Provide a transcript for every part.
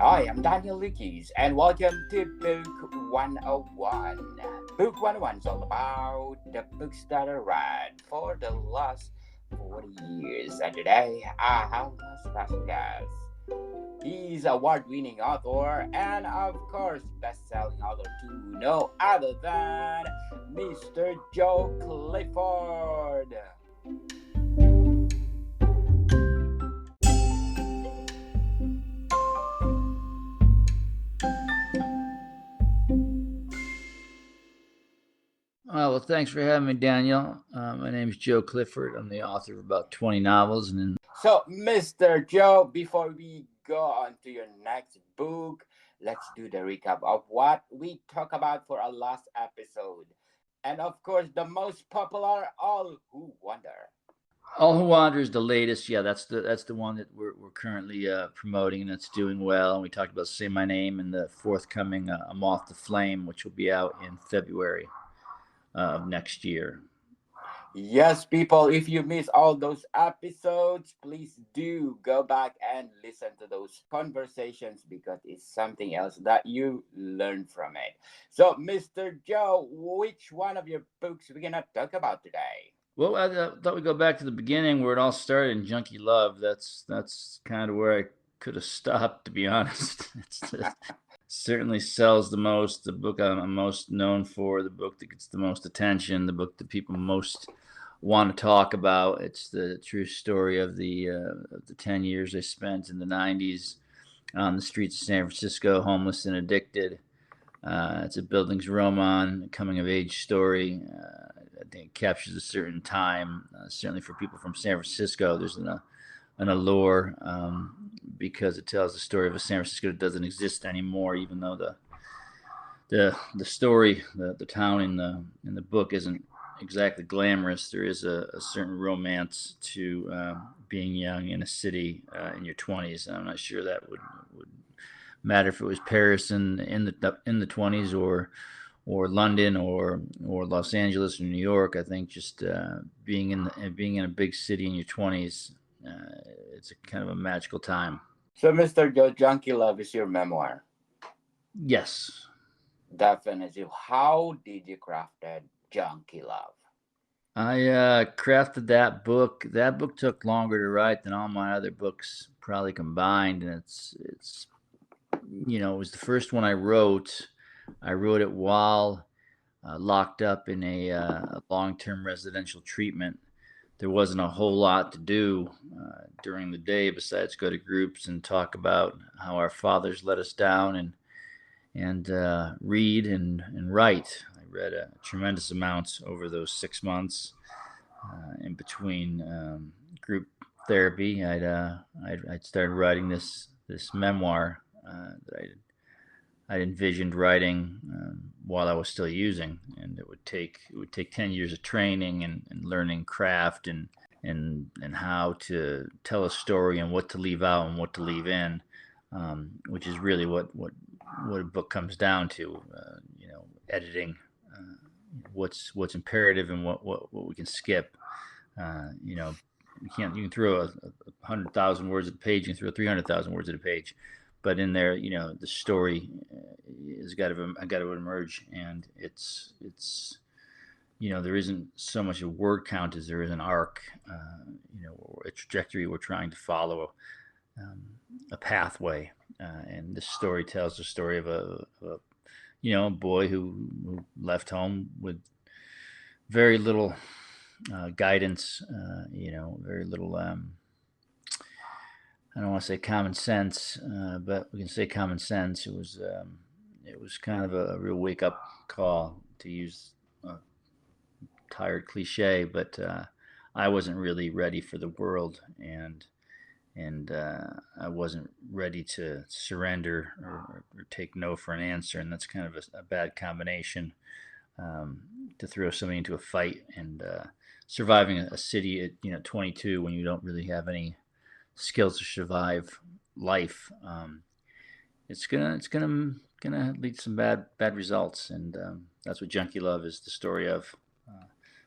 I am Daniel Lucas, and welcome to Book 101. Book 101 is all about the books that I read for the last 40 years. And today I have a special guest. He's award winning author and, of course, best selling author too, no other than Mr. Joe Clifford. Well, thanks for having me, Daniel. My name is Joe Clifford. I'm the author of about 20 novels, So, Mr. Joe, before we go on to your next book, let's do the recap of what we talked about for our last episode. And of course, the most popular, All Who Wonder. All Who Wander is the latest. Yeah, that's the one that we're currently promoting, and it's doing well. And we talked about Say My Name and the forthcoming A Moth to Flame, which will be out in February of next year. Yes, people, if you miss all those episodes, please do go back and listen to those conversations because it's something else that you learn from it. So, Mr. Joe, which one of your books we're gonna talk about today? Well, I thought we'd go back to the beginning where it all started in Junkie Love. That's kind of where I could have stopped, to be honest. Certainly sells the most, the book I'm most known for, the book that gets the most attention, the book that people most want to talk about. It's the true story of the 10 years I spent in the 90s on the streets of San Francisco, homeless and addicted. It's a Bildungsroman, a coming of age story. I think it captures a certain time, certainly for people from San Francisco. There's an allure because it tells the story of a San Francisco that doesn't exist anymore, even though the story, the town in the book isn't exactly glamorous. There is a certain romance to being young in a city in your 20s. I'm not sure that would matter if it was Paris in the 20s or London or Los Angeles or New York. I think just being in a big city in your 20s, it's a kind of a magical time. So, Mr. Joe, Junkie Love is your memoir. Yes. Definitely. How did you craft that Junkie Love? I crafted that book. That book took longer to write than all my other books probably combined, and it's it was the first one I wrote. I wrote it while locked up in a long-term residential treatment. There wasn't a whole lot to do during the day besides go to groups and talk about how our fathers let us down and read and write. I read a tremendous amount over those 6 months in between group therapy. I'd started writing this memoir that I'd envisioned writing while I was still using, and it would take 10 years of training and learning craft and how to tell a story and what to leave out and what to leave in, which is really what a book comes down to. Editing what's imperative and what we can skip. You can throw 100,000 words at a page, you can throw 300,000 words at a page, but in there, the story has got to emerge, and it's there isn't so much a word count as there is an arc, a trajectory we're trying to follow, a pathway, and this story tells the story of a boy who left home with very little guidance, very little. I don't want to say common sense, but we can say common sense. It was kind of a real wake up call, to use a tired cliche, but I wasn't really ready for the world, and I wasn't ready to surrender or take no for an answer, and that's kind of a bad combination, to throw somebody into a fight and surviving a city at 22 when you don't really have any skills to survive life. It's gonna lead to some bad results, and that's what Junkie Love is the story of.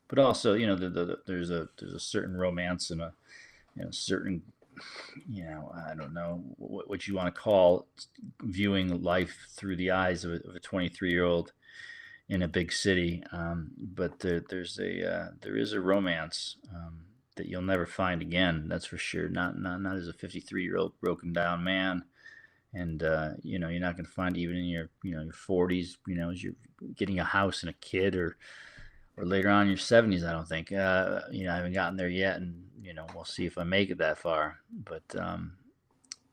But also, there's a certain romance and a certain I don't know what you want to call viewing life through the eyes of a 23-year-old in a big city. But there is a romance that you'll never find again. That's for sure. Not as a 53-year-old broken down man. And you're not going to find even in your 40s. As you're getting a house and a kid, or later on in your 70s. I don't think. I haven't gotten there yet, and we'll see if I make it that far. But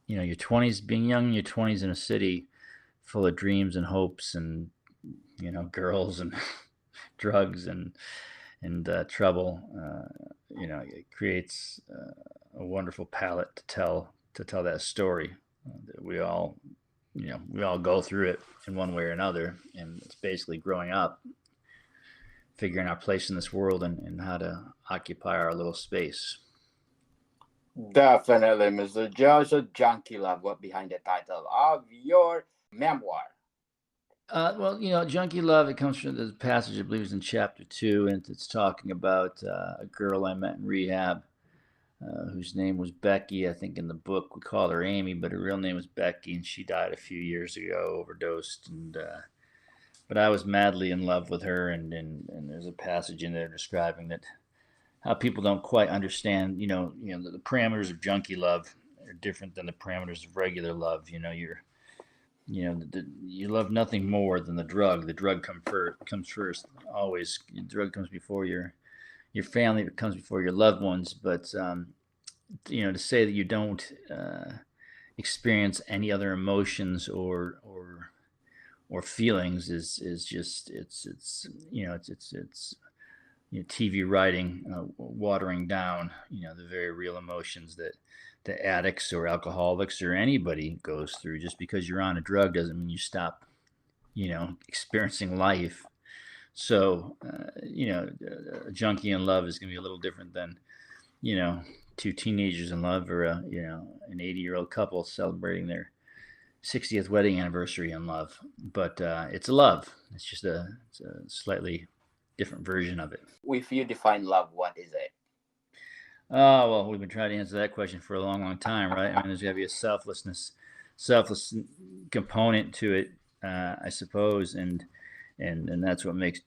your 20s, being young in your 20s in a city full of dreams and hopes, and girls and drugs and trouble. It creates a wonderful palette to tell that story. That we all go through it in one way or another, and it's basically growing up, figuring our place in this world, and how to occupy our little space. Definitely, Mr. Joe. So, Junkie Love, what behind the title of your memoir? Well, Junkie Love, it comes from the passage, I believe is in chapter 2, and it's talking about a girl I met in rehab whose name was Becky. I think in the book we called her Amy, but her real name was Becky, and she died a few years ago, overdosed. But I was madly in love with her, and there's a passage in there describing that how people don't quite understand, the parameters of junkie love are different than the parameters of regular love. You love nothing more than the drug. The drug comes first always. The drug comes before your family. It comes before your loved ones. But to say that you don't experience any other emotions or feelings is just it's TV writing, watering down the very real emotions that the addicts or alcoholics or anybody goes through. Just because you're on a drug doesn't mean you stop experiencing life. So a junkie in love is going to be a little different than two teenagers in love, or an 80-year-old couple celebrating their 60th wedding anniversary in love. But it's a love. It's a slightly different version of it. If you define love, what is it? Oh, well, we've been trying to answer that question for a long, long time, right? I mean, there's got to be a selfless component to it, I suppose, and that's what makes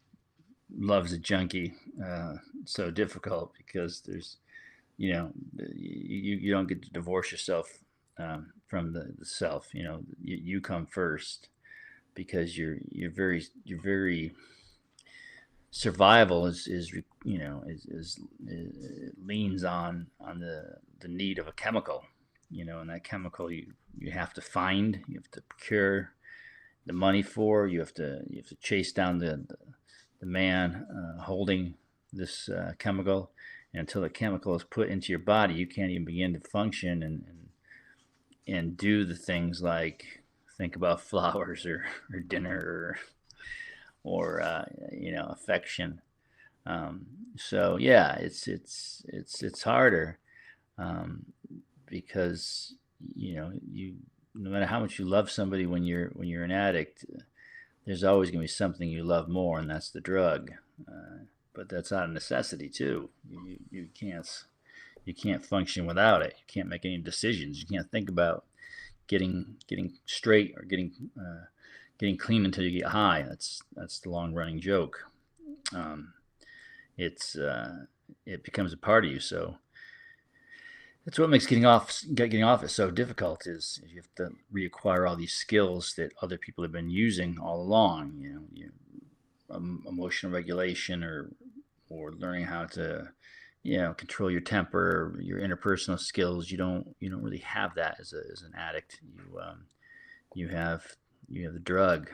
Love's a Junkie so difficult, because there's, you don't get to divorce yourself from the self. You come first, because you're very survival is leans on the need of a chemical, and that chemical you have to find, you have to procure the money for, you have to chase down the man holding this chemical, and until the chemical is put into your body, you can't even begin to function and do the things like think about flowers or dinner or affection. So yeah, it's harder, because you no matter how much you love somebody when you're an addict, there's always going to be something you love more, and that's the drug. But that's not a necessity too. You can't function without it. You can't make any decisions. You can't think about getting straight or getting clean until you get high. That's the long running joke. It becomes a part of you. So that's what makes getting off it so difficult. Is you have to reacquire all these skills that other people have been using all along. Emotional regulation, or learning how to control your temper, your interpersonal skills. You don't really have that as an addict. You have the drug,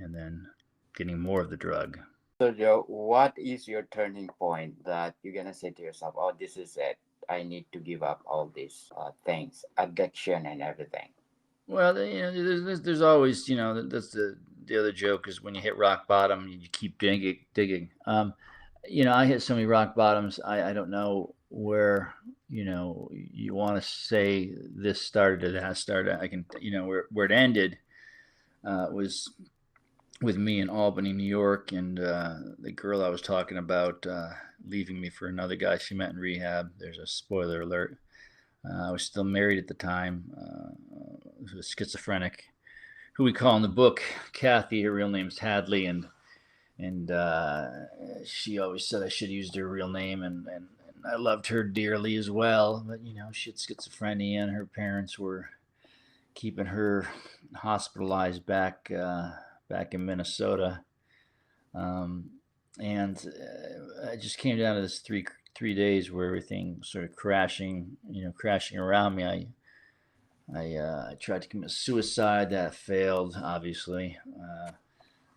and then getting more of the drug. So, Joe, what is your turning point that you're gonna say to yourself, "Oh, this is it. I need to give up all these things, addiction and everything." Well, there's always, that's the other joke, is when you hit rock bottom, you keep digging. I hit so many rock bottoms. I don't know where you want to say this started or that started. I can where it ended was with me in Albany, New York, and the girl I was talking about leaving me for another guy she met in rehab. There's a spoiler alert. I was still married at the time. Was schizophrenic, who we call in the book Kathy. Her real name's Hadley, and she always said I should have used her real name, and I loved her dearly as well. But she had schizophrenia, and her parents were keeping her hospitalized back in Minnesota. Um, and it just came down to this three days where everything sort of crashing around me. I tried to commit suicide. That failed, obviously.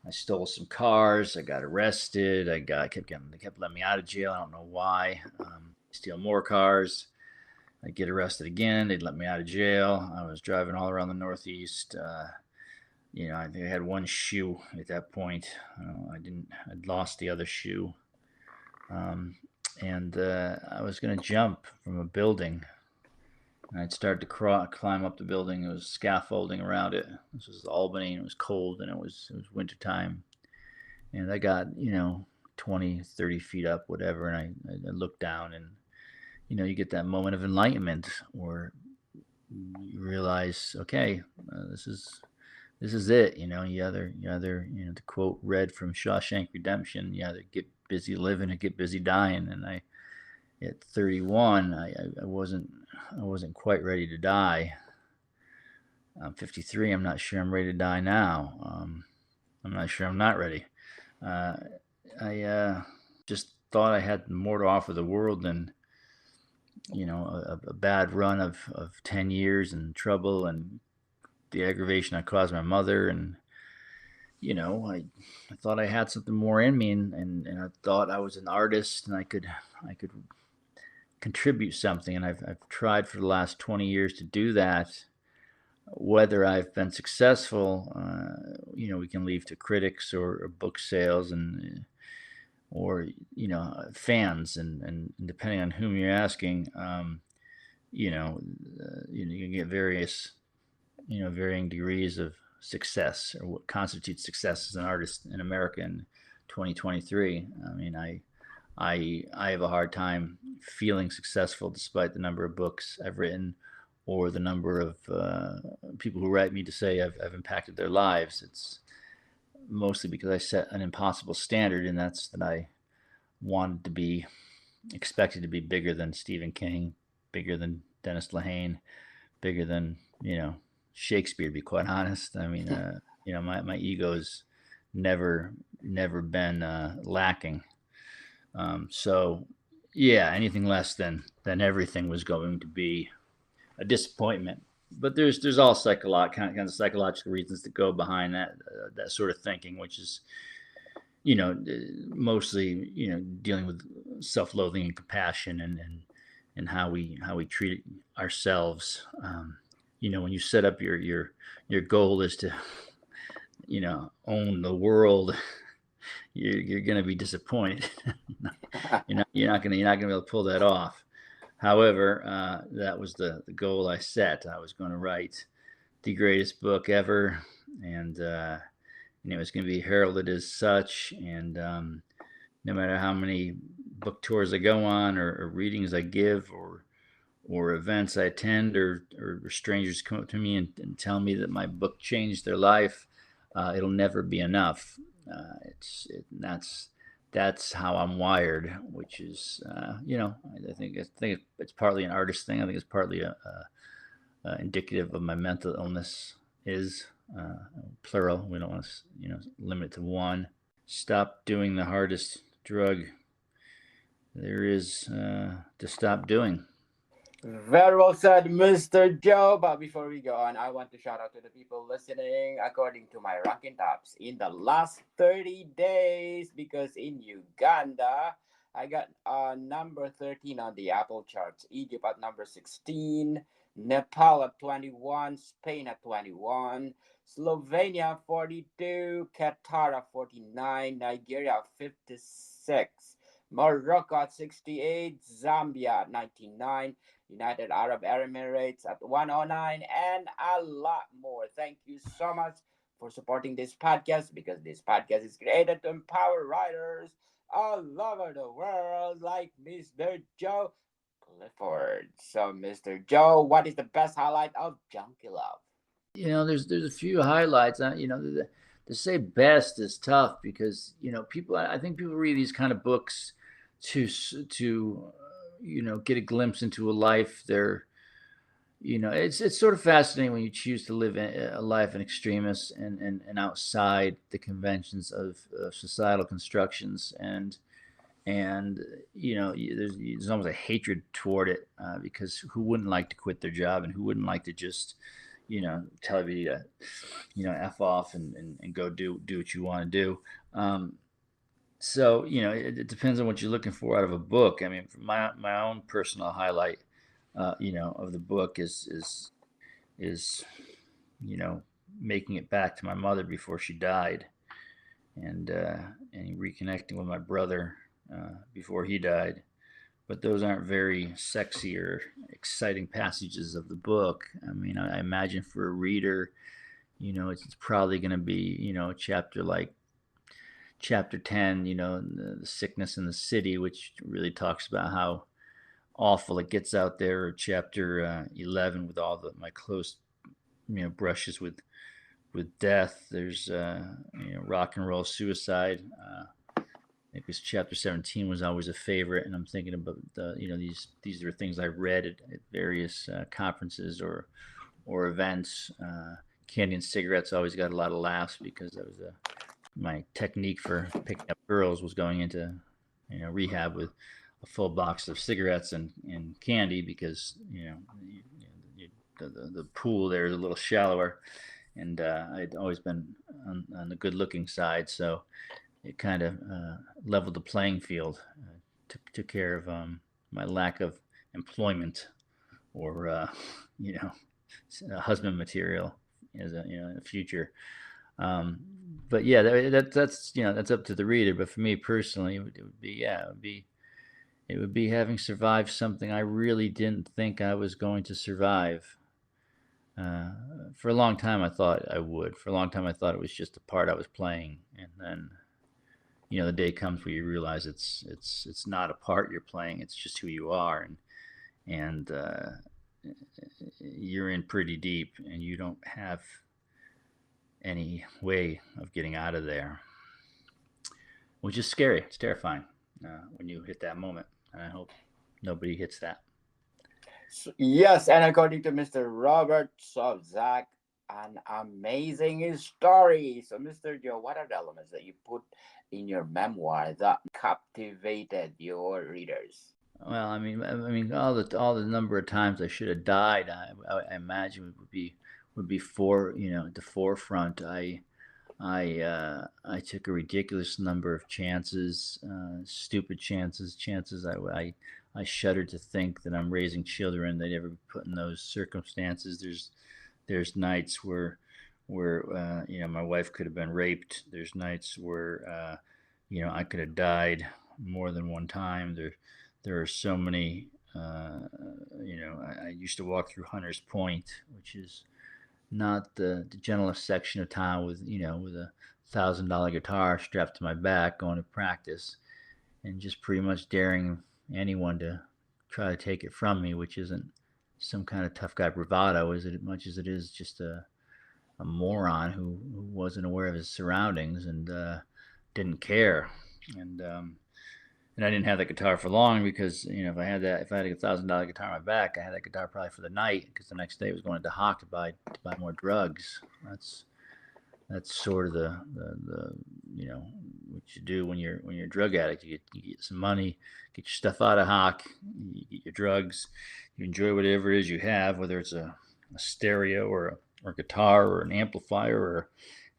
I stole some cars. I got arrested. They kept letting me out of jail. I don't know why. Steal more cars. I'd get arrested again. They'd let me out of jail. I was driving all around the Northeast. I think I had one shoe at that point. I'd lost the other shoe. And I was going to jump from a building. And I'd start to climb up the building. There was scaffolding around it. This was Albany, and it was cold, and it was winter time. And I got 20, 30 feet up, whatever, and I looked down, and you get that moment of enlightenment where you realize, okay, this is it. You either to quote Red from Shawshank Redemption, you either get busy living or get busy dying. And at 31, I wasn't quite ready to die. I'm 53. I'm not sure I'm ready to die now. I'm not sure I'm not ready. I just thought I had more to offer the world than a bad run of 10 years and trouble and the aggravation I caused my mother. And I thought I had something more in me, and I thought I was an artist and I could contribute something. And I've tried for the last 20 years to do that. Whether I've been successful, we can leave to critics or book sales or fans, and depending on whom you're asking, you can get varying degrees of success, or what constitutes success as an artist in America in 2023. I mean, I have a hard time feeling successful despite the number of books I've written or the number of people who write me to say I've impacted their lives. It's mostly because I set an impossible standard, and that's that I wanted to be expected to be bigger than Stephen King, bigger than Dennis Lehane, bigger than Shakespeare. To be quite honest, I mean, my ego's never been lacking. So yeah, anything less than everything was going to be a disappointment. But there's all kinds of psychological reasons that go behind that sort of thinking, which is mostly dealing with self-loathing and compassion, and how we treat ourselves. When you set up your goal is to own the world, you're going to be disappointed. you're not going to be able to pull that off. However, that was the goal I set. I was going to write the greatest book ever, and it was going to be heralded as such. And no matter how many book tours I go on, or readings I give, or events I attend, or strangers come up to me and tell me that my book changed their life, it'll never be enough. That's how I'm wired, which is, I think it's partly an artist thing. I think it's partly indicative of my mental illness. Is plural. We don't want to, limit it to one. Stop doing the hardest drug there is to stop doing. Very well said, Mr. Joe. But before we go on, I want to shout out to the people listening according to my ranking tops in the last 30 days. Because in Uganda, I got number 13 on the Apple charts, Egypt at number 16, Nepal at 21, Spain at 21, Slovenia 42, Qatar at 49, Nigeria at 56, Morocco at 68, Zambia at 99, United Arab Emirates at 109, and a lot more. Thank you so much for supporting this podcast, because this podcast is created to empower writers all over the world like Mr. Joe Clifford. So, Mr. Joe, what is the best highlight of Junkie Love? There's a few highlights. To say best is tough because people. I think people read these kind of books to get a glimpse into a life. It's sort of fascinating when you choose to live a life in extremis and outside the conventions of societal constructions and there's almost a hatred toward it because who wouldn't like to quit their job and who wouldn't like to just tell everybody to f off and go do what you want to do. So it depends on what you're looking for out of a book. I mean, my own personal highlight of the book is making it back to my mother before she died and reconnecting with my brother before he died. But those aren't very sexy or exciting passages of the book. I mean, I imagine for a reader, it's probably going to be, a chapter like chapter 10, the sickness in the city, which really talks about how awful it gets out there, or chapter 11 with all my close, brushes with death. There's, rock and roll suicide. I think chapter 17 was always a favorite, and I'm thinking about these are things I read at various conferences or events. Candy and cigarettes always got a lot of laughs because that was my technique for picking up girls was going into rehab with a full box of cigarettes and candy because the pool there is a little shallower, and I'd always been on the good looking side, so it kind of leveled the playing field, took care of my lack of employment or husband material as in the future. But yeah, that's up to the reader. But for me personally, it would be having survived something I really didn't think I was going to survive. For a long time, I thought I would. For a long time, I thought it was just a part I was playing, and then the day comes where you realize it's not a part you're playing. It's just who you are, and you're in pretty deep, and you don't have any way of getting out of there, which is scary. It's terrifying when you hit that moment, and I hope nobody hits that. Yes, and according to Mr. Robert Sobzak, an amazing story. So, Mr. Joe, what are the elements that you put in your memoir that captivated your readers? Well, I mean, all the number of times I should have died, I imagine would be at the forefront. I took a ridiculous number of chances, stupid chances. I shudder to think that I'm raising children. They'd ever be put in those circumstances. There's nights where my wife could have been raped. There's nights where I could have died more than one time. There are so many. I used to walk through Hunters Point, which is not the gentlest section of town, with a $1,000 guitar strapped to my back, going to practice, and just pretty much daring anyone to try to take it from me, which isn't some kind of tough guy bravado as much as it is just a moron who wasn't aware of his surroundings and didn't care. And I didn't have that guitar for long because if I had a $1,000 guitar on my back, I had that guitar probably for the night because the next day I was going to Hawk to buy more drugs. That's sort of the what you do when you're a drug addict. You get some money, get your stuff out of Hawk, you get your drugs, you enjoy whatever it is you have, whether it's a stereo or a guitar or an amplifier, or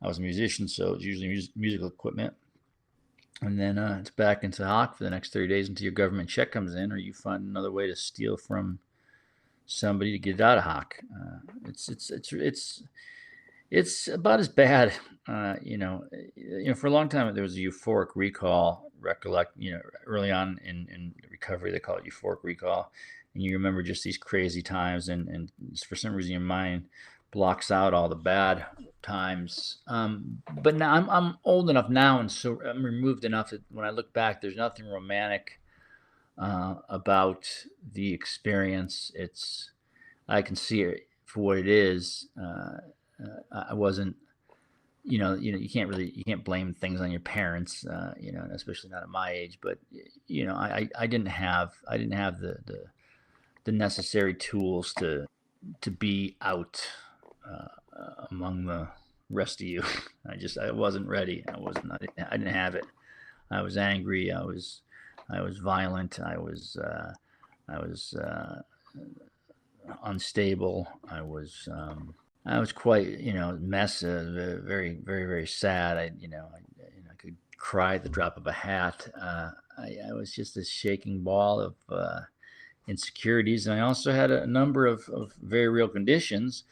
I was a musician, so it's usually musical equipment. And then it's back into Hawk for the next 30 days until your government check comes in, or you find another way to steal from somebody to get it out of Hawk. It's about as bad. For a long time there was a euphoric recall. Early on in recovery, they call it euphoric recall, and you remember just these crazy times, and for some reason your mind blocks out all the bad times. But now I'm old enough now, and so I'm removed enough that when I look back, there's nothing romantic about the experience. I can see it for what it is. I wasn't, you can't blame things on your parents, especially not at my age. But I didn't have the necessary tools to be out among the rest of you. I wasn't ready. I didn't have it. I was angry. I was violent. I was unstable. I was quite, mess, very, very, very sad. I could cry at the drop of a hat. I was just this shaking ball of insecurities, and I also had a number of very real conditions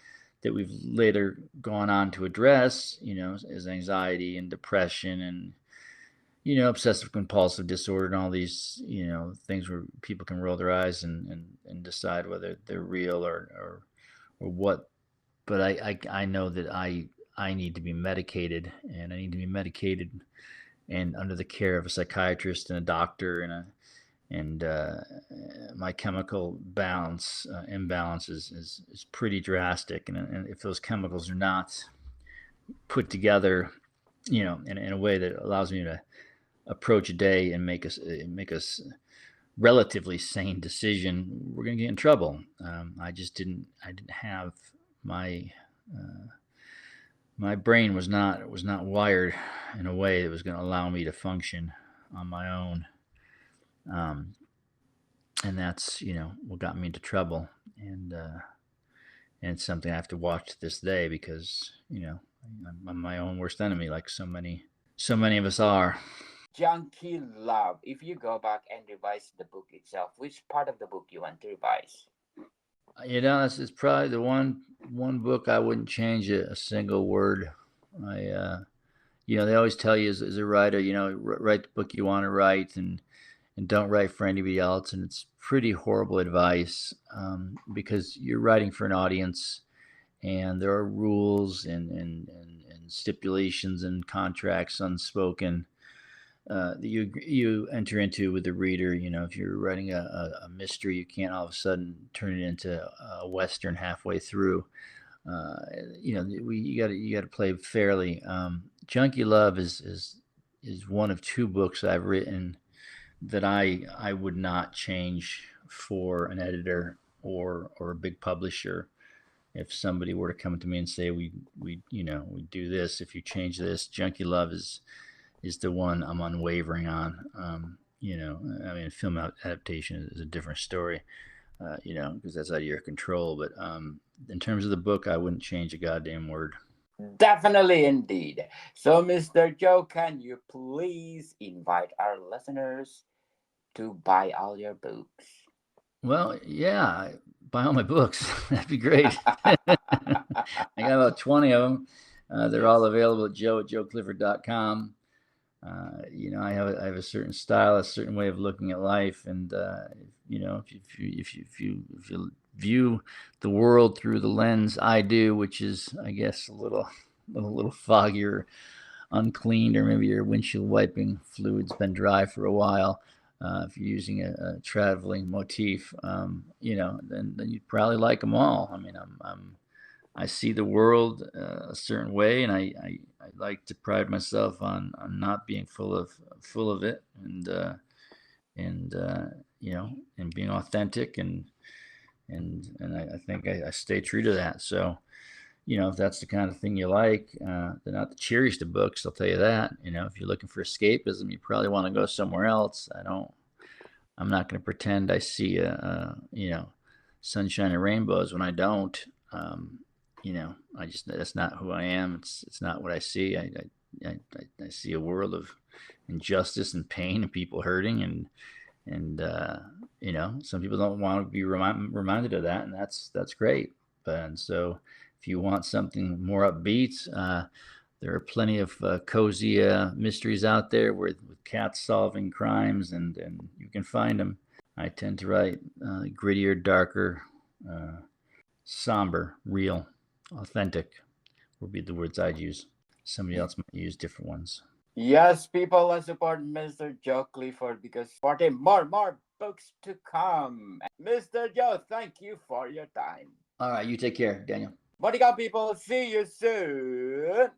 that we've later gone on to address, as anxiety and depression and obsessive compulsive disorder and all these, things where people can roll their eyes and decide whether they're real or what. But I know that I need to be medicated, and I need to be medicated and under the care of a psychiatrist and a doctor and my chemical balance imbalance is pretty drastic, and if those chemicals are not put together, in a way that allows me to approach a day and make us relatively sane decision, we're going to get in trouble. I didn't have my my brain was not wired in a way that was going to allow me to function on my own. Um, and that's what got me into trouble, and it's something I have to watch to this day because I'm my own worst enemy, like so many of us are. Junkie Love. If you go back and revise the book itself, which part of the book you want to revise? It's probably the one book I wouldn't change a single word. I they always tell you as a writer, write the book you want to write, and don't write for anybody else. And it's pretty horrible advice, because you're writing for an audience, and there are rules and stipulations and contracts unspoken that you enter into with the reader. If you're writing a mystery, you can't all of a sudden turn it into a western halfway through. Uh, you got to play fairly. Junkie Love is one of two books I've written that I would not change for an editor or a big publisher. If somebody were to come to me and say we do this, if you change this, Junkie Love is the one I'm unwavering on. I mean, film adaptation is a different story, because that's out of your control. But in terms of the book, I wouldn't change a goddamn word. Definitely indeed. So, Mr. Joe, can you please invite our listeners to buy all your books? Well, yeah, buy all my books. That'd be great. I got about 20 of them. They're all Yes. available at joe@joeclifford.com. I have a certain style, a certain way of looking at life, and if you view the world through the lens I do, which is, I guess, a little foggy or uncleaned, or maybe your windshield wiping fluid's been dry for a while. If you're using a traveling motif, then you'd probably like them all. I mean, I see the world a certain way, and I like to pride myself on not being full of it, and and being authentic, and I think I stay true to that. So if that's the kind of thing you like, they're not the cheeriest of books, I'll tell you that. If you're looking for escapism, you probably want to go somewhere else. I'm not going to pretend I see sunshine and rainbows when I don't. That's not who I am. It's not what I see. I see a world of injustice and pain and people hurting, and some people don't want to be reminded of that, and that's great. And so if you want something more upbeat, there are plenty of cozy mysteries out there with cats solving crimes, and you can find them. I tend to write grittier, darker, uh, somber, real, authentic would be the words I'd use. Somebody else might use different ones. Yes, people, let's support Mr. Joe Clifford because for him, more books to come. Mr. Joe, thank you for your time. All right, you take care, Daniel. Bodyguard people, see you soon.